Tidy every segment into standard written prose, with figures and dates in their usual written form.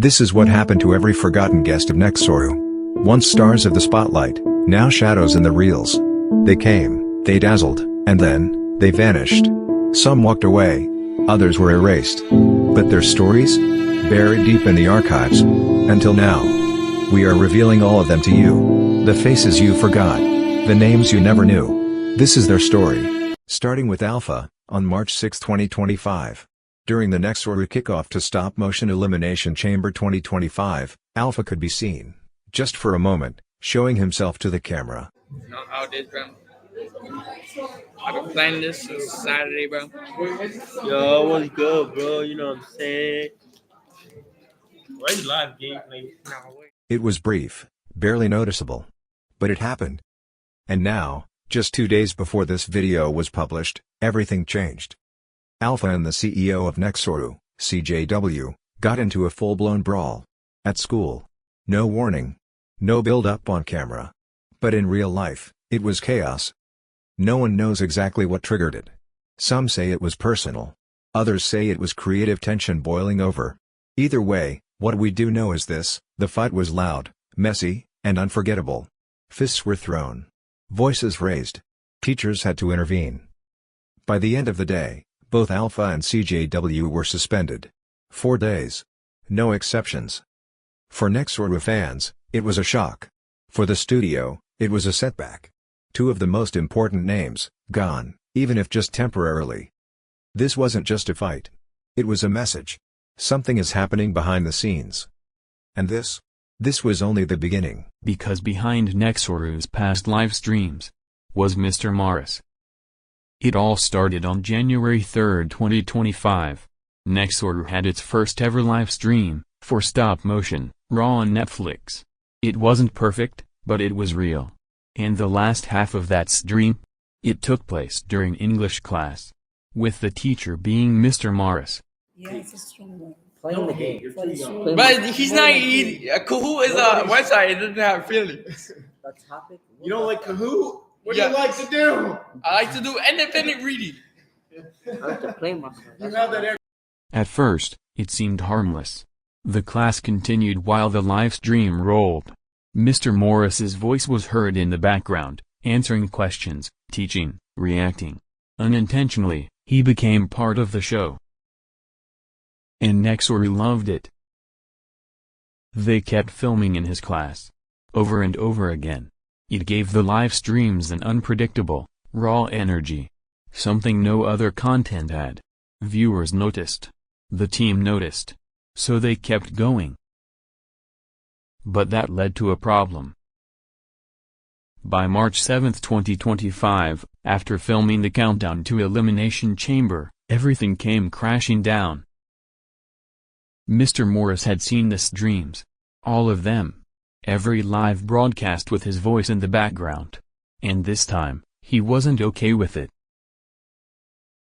This is what happened to every forgotten guest of Nexoru. Once stars of the spotlight, now shadows in the reels. They came, they dazzled, and then, they vanished. Some walked away. Others were erased. But their stories? Buried deep in the archives. Until now. We are revealing all of them to you. The faces you forgot. The names you never knew. This is their story. Starting with Alpha, on March 6, 2025. During the Nexoru kickoff to Stop Motion Elimination Chamber 2025, Alpha could be seen, just for a moment, showing himself to the camera. You know how it is, bro. I've been playing this since Saturday, bro. Yo, what's good, bro? You know what I'm saying? Why you live gameplay? It was brief, barely noticeable. But it happened. And now, just 2 days before this video was published, everything changed. Alpha and the CEO of Nexoru, CJW, got into a full-blown brawl. At school. No warning. No build-up on camera. But in real life, it was chaos. No one knows exactly what triggered it. Some say it was personal. Others say it was creative tension boiling over. Either way, what we do know is this: the fight was loud, messy, and unforgettable. Fists were thrown. Voices raised. Teachers had to intervene. By the end of the day, both Alpha and CJW were suspended. 4 days. No exceptions. For Nexoru fans, it was a shock. For the studio, it was a setback. 2 of the most important names, gone, even if just temporarily. This wasn't just a fight. It was a message. Something is happening behind the scenes. And this was only the beginning. Because behind Nexoru's past live streams was Mr. Morris. It all started on January 3, 2025. Nexoru had its first ever live stream, for stop motion, raw on Netflix. It wasn't perfect, but it was real. And the last half of that stream? It took place during English class. With the teacher being Mr. Morris. Yeah, it's a stream. Playing the game. But he's not eating. Kahoot is a website. It doesn't have feelings. The topic? You don't like Kahoot? What Yeah. do you like to do? I like to do independent reading. I like to play myself. You have that At first, it seemed harmless. The class continued while the live stream rolled. Mr. Morris's voice was heard in the background, answering questions, teaching, reacting. Unintentionally, he became part of the show. And Nexoru loved it. They kept filming in his class. Over and over again. It gave the live streams an unpredictable, raw energy. Something no other content had. Viewers noticed. The team noticed. So they kept going. But that led to a problem. By March 7, 2025, after filming the countdown to Elimination Chamber, everything came crashing down. Mr. Morris had seen the streams. All of them. Every live broadcast with his voice in the background. And this time, he wasn't okay with it.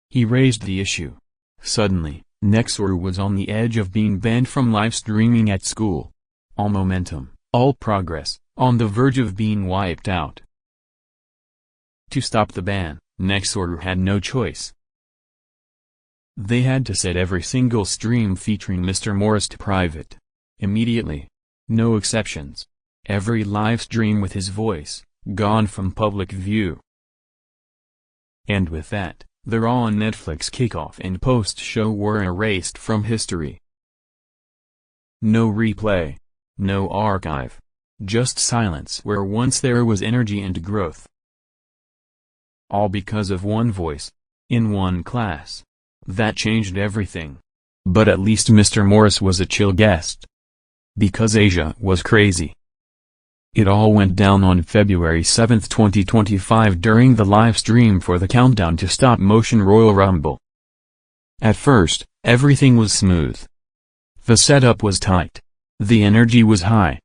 He raised the issue. Suddenly, Nexoru was on the edge of being banned from live streaming at school. All momentum, all progress, on the verge of being wiped out. To stop the ban, Nexoru had no choice. They had to set every single stream featuring Mr. Morris to private. Immediately. No exceptions. Every live stream with his voice, gone from public view. And with that, the Raw on Netflix kickoff and post-show were erased from history. No replay. No archive. Just silence where once there was energy and growth. All because of one voice. In one class. That changed everything. But at least Mr. Morris was a chill guest. Because Asia was crazy. It all went down on February 7, 2025 during the live stream for the countdown to Stop Motion Royal Rumble. At first, everything was smooth. The setup was tight. The energy was high.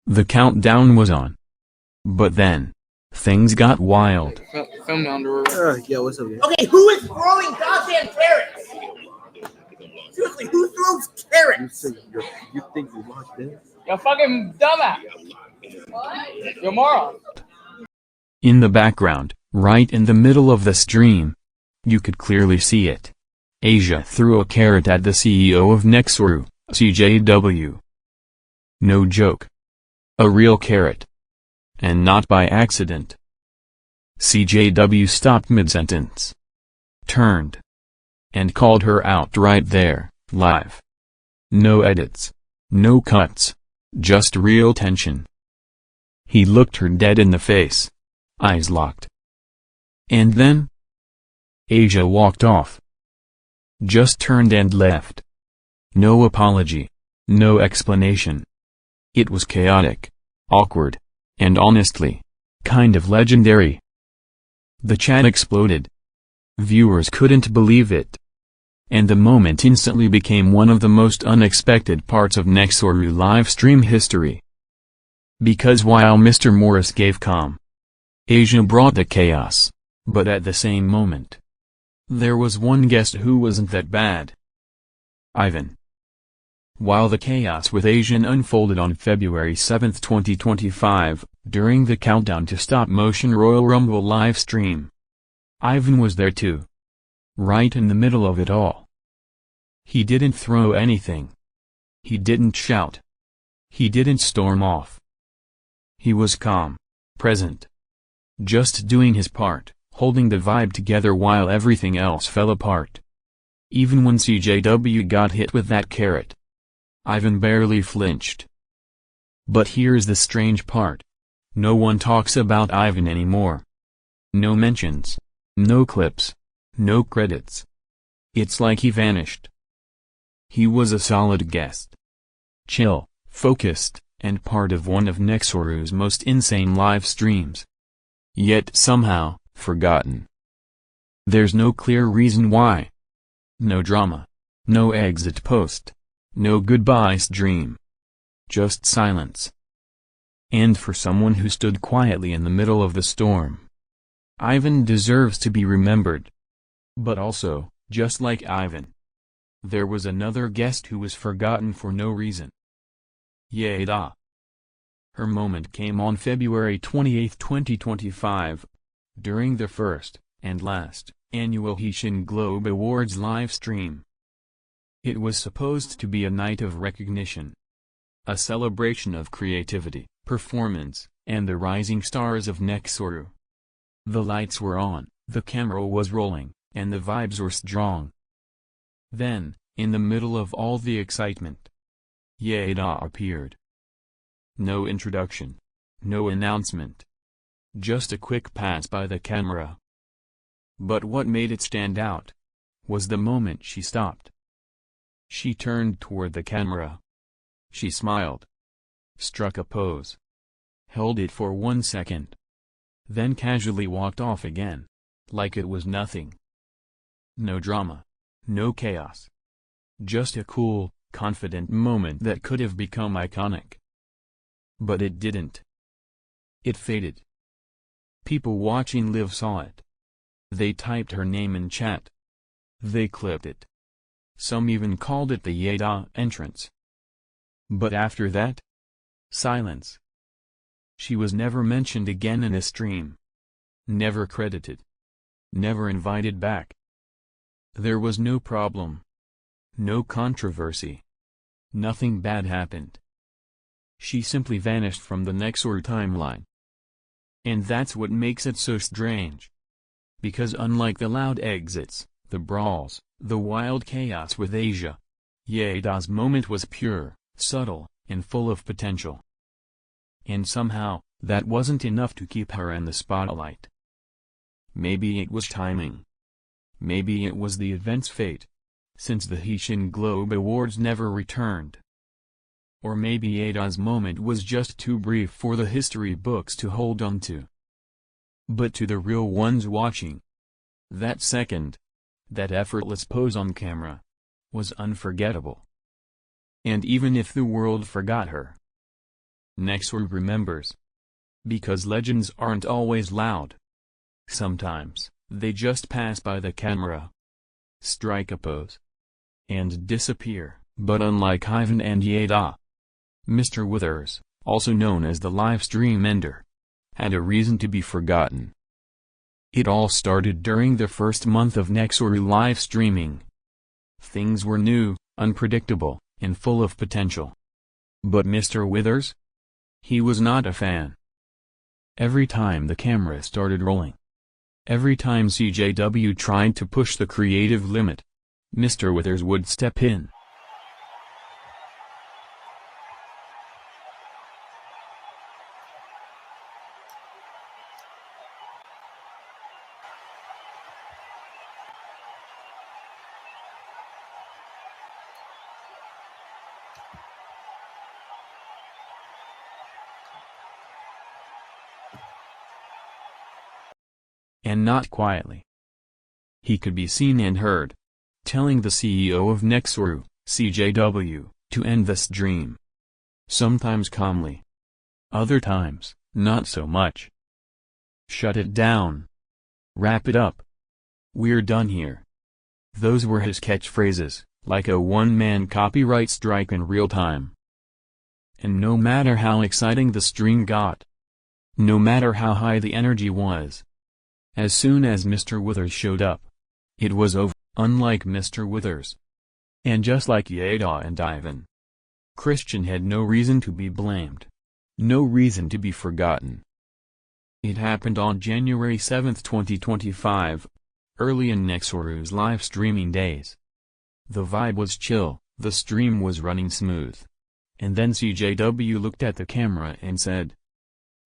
The countdown was on. But then, things got wild. Film on the road. Yo, what's up, man? Okay, who is throwing goddamn carrots? Seriously, who throws carrots? You think you watch this? You're fucking dumbass. You're moron. In the background, right in the middle of the stream. You could clearly see it. Asia threw a carrot at the CEO of Nexoru, CJW. No joke. A real carrot. And not by accident. CJW stopped mid-sentence. Turned. And called her out right there, live. No edits. No cuts. Just real tension. He looked her dead in the face. Eyes locked. And then? Asia walked off. Just turned and left. No apology. No explanation. It was chaotic, awkward, and honestly, kind of legendary. The chat exploded. Viewers couldn't believe it. And the moment instantly became one of the most unexpected parts of Nexoru livestream history. Because while Mr. Morris gave calm, Asia brought the chaos, but at the same moment, there was one guest who wasn't that bad. Ivan. While the chaos with Asian unfolded on February 7, 2025, during the countdown to stop-motion Royal Rumble livestream, Ivan was there too. Right in the middle of it all. He didn't throw anything. He didn't shout. He didn't storm off. He was calm, present. Just doing his part, holding the vibe together while everything else fell apart. Even when CJW got hit with that carrot, Ivan barely flinched. But here's the strange part. No one talks about Ivan anymore. No mentions. No clips. No credits. It's like he vanished. He was a solid guest. Chill, focused, and part of one of Nexoru's most insane live streams. Yet somehow, forgotten. There's no clear reason why. No drama. No exit post. No goodbye stream. Just silence. And for someone who stood quietly in the middle of the storm, Ivan deserves to be remembered. But also, just like Ivan, there was another guest who was forgotten for no reason. Jaeda. Her moment came on February 28, 2025, during the first, and last, annual Haitian Globe Awards live stream. It was supposed to be a night of recognition. A celebration of creativity, performance, and the rising stars of Nexoru. The lights were on, the camera was rolling, and the vibes were strong. Then, in the middle of all the excitement, Jaeda appeared. No introduction. No announcement. Just a quick pass by the camera. But what made it stand out was the moment she stopped. She turned toward the camera. She smiled. Struck a pose. Held it for 1 second. Then casually walked off again. Like it was nothing. No drama. No chaos. Just a cool, confident moment that could have become iconic. But it didn't. It faded. People watching live saw it. They typed her name in chat. They clipped it. Some even called it the Jaeda entrance. But after that? Silence. She was never mentioned again in a stream. Never credited. Never invited back. There was no problem. No controversy. Nothing bad happened. She simply vanished from the Nexoru timeline. And that's what makes it so strange. Because unlike the loud exits, the brawls, the wild chaos with Asia, Jaeda's moment was pure, subtle, and full of potential. And somehow, that wasn't enough to keep her in the spotlight. Maybe it was timing. Maybe it was the event's fate, since the Haitian Globe Awards never returned. Or maybe Jaeda's moment was just too brief for the history books to hold on to. But to the real ones watching, that second, that effortless pose on camera, was unforgettable. And even if the world forgot her, Nexoru remembers. Because legends aren't always loud. Sometimes, they just pass by the camera, strike a pose, and disappear. But unlike Ivan and Jaeda, Mr. Withers, also known as the livestream ender, had a reason to be forgotten. It all started during the first month of Nexoru live streaming. Things were new, unpredictable, and full of potential. But Mr. Withers? He was not a fan. Every time the camera started rolling, every time CJW tried to push the creative limit, Mr. Withers would step in. And not quietly. He could be seen and heard, telling the CEO of Nexoru, CJW, to end this dream. Sometimes calmly. Other times, not so much. Shut it down. Wrap it up. We're done here. Those were his catchphrases, like a one-man copyright strike in real time. And no matter how exciting the stream got, no matter how high the energy was, as soon as Mr. Withers showed up, it was over. Unlike Mr. Withers, and just like Jaeda and Ivan, Kristian had no reason to be blamed, no reason to be forgotten. It happened on January 7, 2025, early in Nexoru's live streaming days. The vibe was chill, the stream was running smooth. And then CJW looked at the camera and said,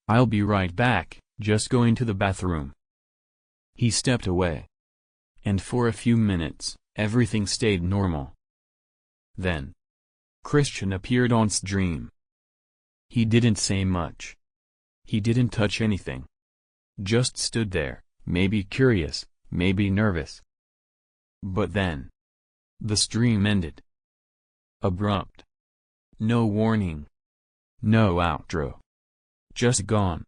"I'll be right back, just going to the bathroom." He stepped away. And for a few minutes, everything stayed normal. Then, Kristian appeared on stream. He didn't say much. He didn't touch anything. Just stood there, maybe curious, maybe nervous. But then, the stream ended. Abrupt. No warning. No outro. Just gone.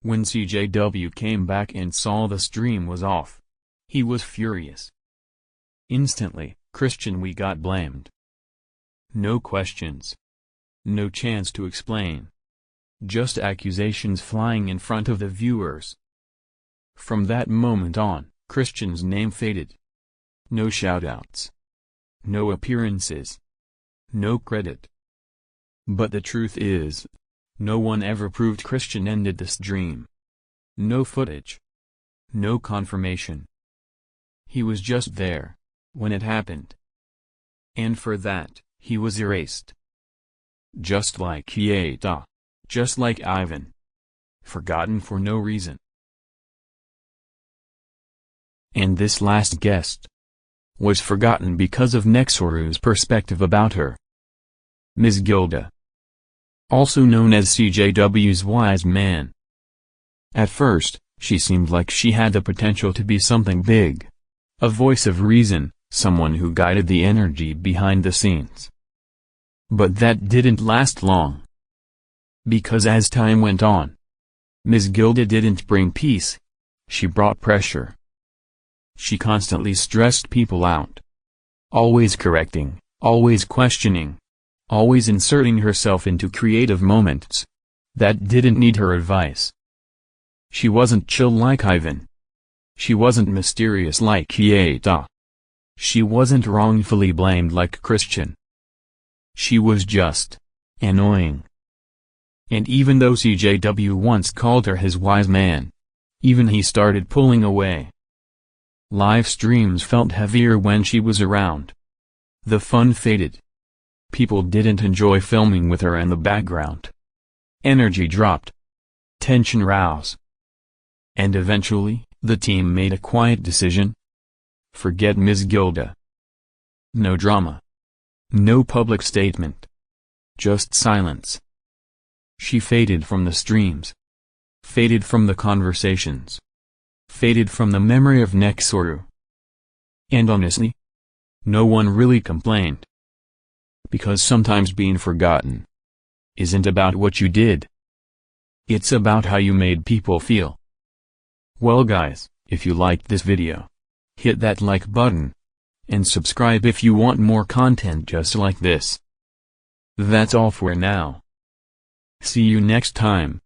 When CJW came back and saw the stream was off, he was furious. Instantly, Kristian, we got blamed. No questions. No chance to explain. Just accusations flying in front of the viewers. From that moment on, Kristian's name faded. No shoutouts. No appearances. No credit. But the truth is, no one ever proved Kristian ended this dream. No footage. No confirmation. He was just there, when it happened. And for that, he was erased. Just like Jaeda. Just like Ivan. Forgotten for no reason. And this last guest was forgotten because of Nexoru's perspective about her. Ms. Gilda. Also known as CJW's wise man. At first, she seemed like she had the potential to be something big. A voice of reason, someone who guided the energy behind the scenes. But that didn't last long. Because as time went on, Ms. Gilda didn't bring peace. She brought pressure. She constantly stressed people out. Always correcting, always questioning, always inserting herself into creative moments that didn't need her advice. She wasn't chill like Ivan. She wasn't mysterious like Jaeda. She wasn't wrongfully blamed like Kristian. She was just annoying. And even though CJW once called her his wise man, even he started pulling away. Live streams felt heavier when she was around. The fun faded. People didn't enjoy filming with her in the background. Energy dropped. Tension rose. And eventually, the team made a quiet decision. Forget Ms. Gilda. No drama. No public statement. Just silence. She faded from the streams. Faded from the conversations. Faded from the memory of Nexoru. And honestly, no one really complained. Because sometimes being forgotten isn't about what you did. It's about how you made people feel. Well guys, if you liked this video, hit that like button, and subscribe if you want more content just like this. That's all for now. See you next time.